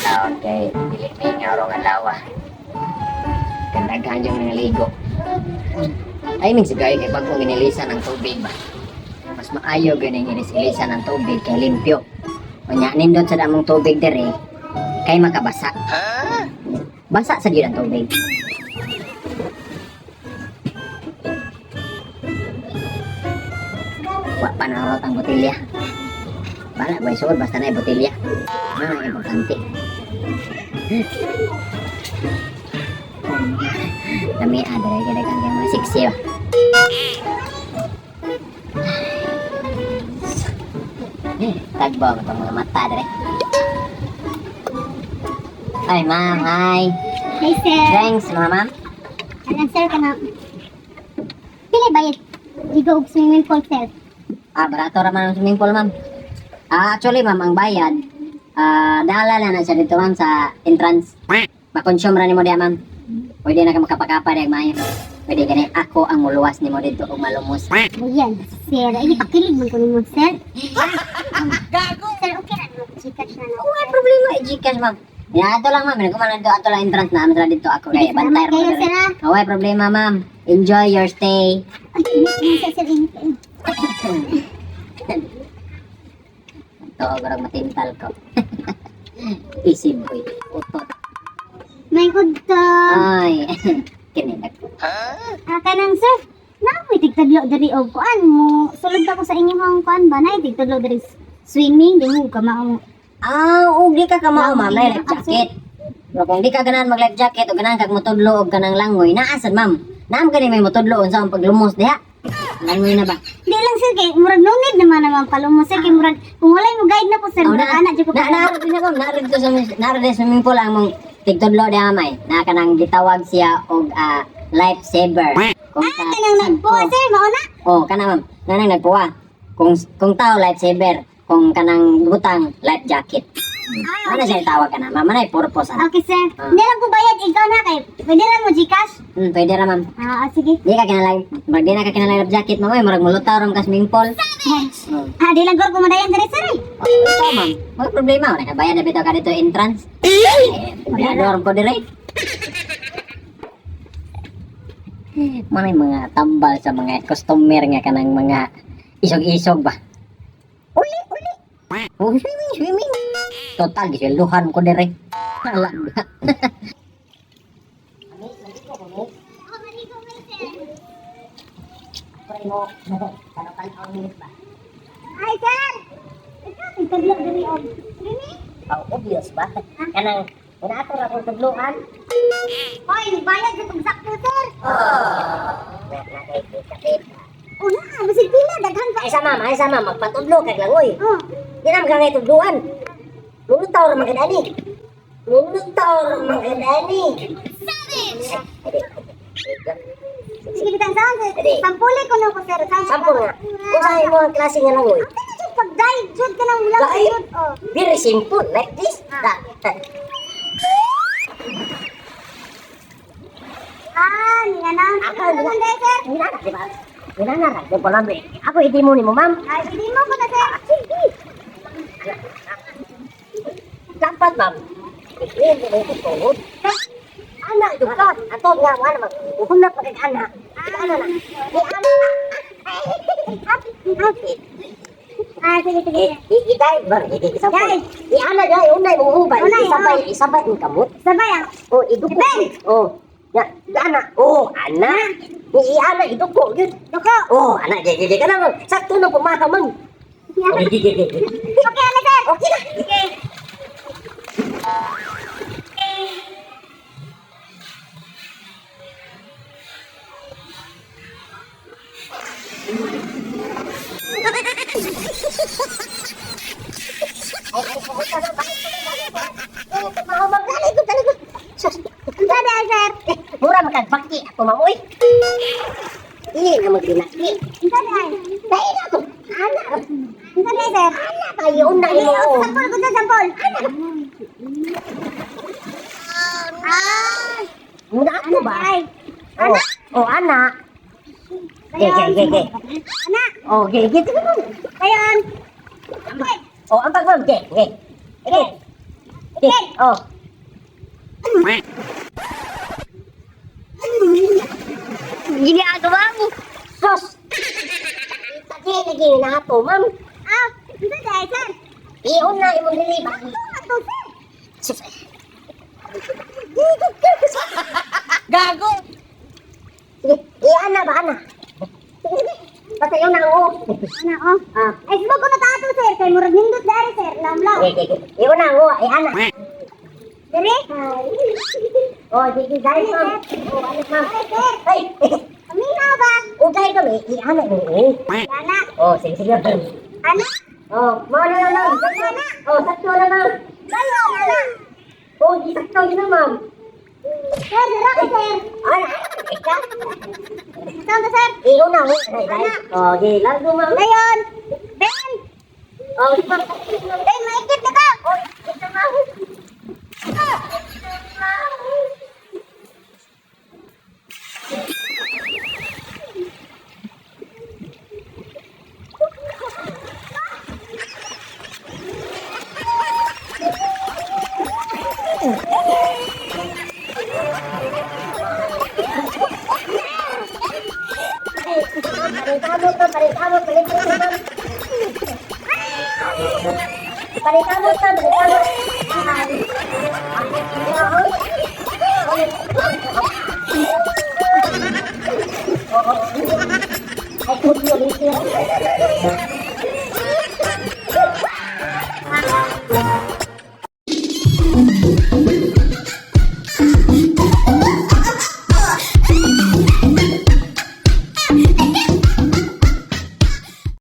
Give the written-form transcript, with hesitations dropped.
Okay, piling araw nga lawa. Kandagan yung nangaligo. Ay, min sigay kay pag kung inilisan ng tubig ba. Mas maayo ganing ilisan ng tubig kay limpyo. Kanya nindot sa damong tubig dere kay makabasa. Basa sa ang tubig. Wa panarot ang botelya. Bala boy suod basta na botelya. Ang importante. Kami ada kada kan yang masih siyo. Tagbaw ko mga mata dere. Ay ma'am, hi. Hi, sir. Thanks mga ma'am. Alam, sir, ka na. Pili bayad. Ligo og swimming pool, sir. Barato raman ang swimming pool ma'am. Actually ma'am, ang bayad, daalala na siya dito ma'am sa entrance. Makonsume ra nimo diya ma'am. Pwede na ka makapakapa diya mayo. Pwede gani ako ang muluwas nimo dito og malumos. Ayan, sir. Ay, pakilig mo ko nimo, sir. Gago. Sir, okay na. Gcash na na. May problema i-Gcash ma'am. Ya, ato lang ma'am. Kumanan to ato lang entrance na amra dito ako kay bantay Salamat kayo, sir, ha? Away problema ma'am. Enjoy your stay. Ay, init, sir, init. Ito, garang matintal ko. Easy boy. Utot. May good to. Ay. Kinilag ko. Kanang, sir. Namoy tigtadlo dari og kuan mo. Sulod ako sa inyong kuan ba na tigtadlo dari swimming di mo ka mao. Og di ka kamao ma'am na life jacket. Pero kung di ka ganahan mag life jacket o ganahan kag motudlo og kanang langoy, naasan ma'am? Naam gani may motudlo unsa ang paglumos diha? Langoy na ba? Di lang, sir, kay murag no need naman palumos, sir, kay murag kung walay mo guide na po, sir, murag ana jud ko pa. Naarad din ako, naarad din swimming pool ang mong tigtudlo diha may. Na kanang gitawag siya og lifesaver. Kanang nagpuwa, sir, mao na. Oh, kana ma'am. Nanang nagpuwa. Kung tao lifesaver, kung kanang butang life jacket. Ano siya tawag ka na? Ma'am, ano yung purpose? Okay, sir. Hindi lang ko bayad, ikaw na kay. Pwede lang mo Gcash? Pwede ra ma'am. Sige. Di ka kinalay, di na ka kinalay life jacket, ma'am. Marag mulutaw ram ka swimming pool. Di lang ko kumadayan diri, sir. Ito, ma'am. May problema. Wala ka bayad na bitaw ka dito entrance. Bayad ko dire. Manay mga tambal sa mga customer nga kanang mga isog-isog ba. Uli. Oh, swimming. Total gisweluhan ko dire. Hala. Ay, sir. Ikaw, tigtadlo diri og swimming? Obvious ba? Kanang ato ra kung tudluan. Hoy, bayad sa kung sakto, sir. Una, basig pila, daghan ka. Ay sa mama, magpatudlo kag langoy. Oh. Di na magkangay tudluan. Lulutaw ra magkadani. Sige, bitang saan, sir. Edi. Sampuli ko na ko, sir. Sampol nga. Kung saan mo ang klase nga langoy. Pag-dive, jud ka nang wala Dive? jud. Oh. Very simple, like this. That. Nga na. Ako naman dahil, sir. Nilanak, di ba? Nilanak, di ba namin? Ako, hindi mo ni mo, ma'am. Ay, hindi mo ko na, sir. Sige. Dapat, ma'am. Hindi mo ito tuhod. Anak, ito ka. Ato nga, wala naman. Uhunap pa kag anak. Ano na? Di anak. Sige. I-dive ba? Dive. I-ana dahil unay mong hubay. Unay, Isabay ang kamot. Sabay, ah. O, iduko. O, ana. O, ana. I-ana, iduko. Yun. Duko. O, ana. Gigi ka na. Sakto na pumahamang. Gigi. Okay, ano, sir? Okay na. Okay. Sada, sir. Mura magkagbaki ako mamoy. Ini nga magdinaki. Sada. Dahil na to. Ana. Sada, sir. Ana tayo unay mo. Sampol ko dyan, sampol. Muna ako ba? Ay. O, ana. Ge. Anak. O, ge. Ayan. O, ang pagmam. Ge. Tiket. Oh. Ginagawa mo. Sos. Kasi lagi na ato, ma'am. Ah, ito dahil, sir. Iyon na imong liliba. Ito, sir. Sus. Gago. Sige, iyan na ba na? Sige, sige. Patayo na ako. Ano, oh. Ah, Ay, sibag ko na tato, sir. Kay murag nindot dari, sir. Lamlaw. sige, sige. Iyon na ako, iyan na. Diri? Oh, sige, dahil ma'am. Oh, alis ma'am. Ay, sir. Ay, Amina ba? ugay kami, iyan na mo. Yana. Oh, sige, sige. Ano? Oh, mo na ma'am. Oh, sakto na ma'am. Bayo, ana. Oh, di sakto yun na ma'am. Sir, dira ka, sir. Ay, ikaw. Saan ka, sir? Iyon na ako. Oh, sige, largo ma'am. Ngayon. Ben. Oh, di ma'am. Ben, maikip na ka. Oh, ito ma'am. Paritamo ka, paritamo, paritamo, ma'am. Paritamo ka, paritamo. Ay, kulo,